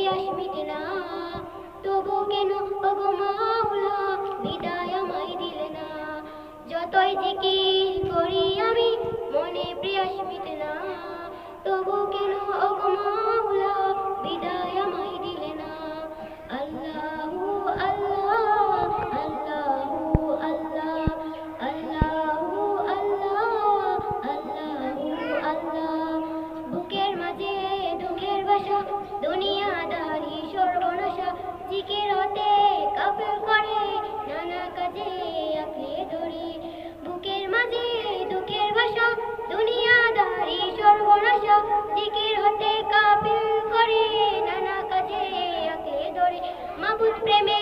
পিয়াস মিটে না, তবু কেন ওগো মাওলা বিদায় আমায় দিলে না। যতই জিকির করি আমি মনে পিয়াস মিটে না, তবু কেন ওগো মাওলা বিদায় আমায় দিলে না। আল্লাহু আল্লাহ আল্লাহু আল্লাহ আল্লাহু আল্লাহ আল্লাহু আল্লাহ। বুকের মাঝে দুঃখের ভাষা দুনিয়াদারি সর্বনাশা, জিকির হতে কাফের করে নানা কাজে আঁকড়ে ধরি। বুকের মাঝে দুঃখের ভাষা দুনিয়াদারি সর্বনাশা, জিকির হতে কাফের করে নানা কাজে আঁকড়ে ধরি। মাবুদ প্রেমে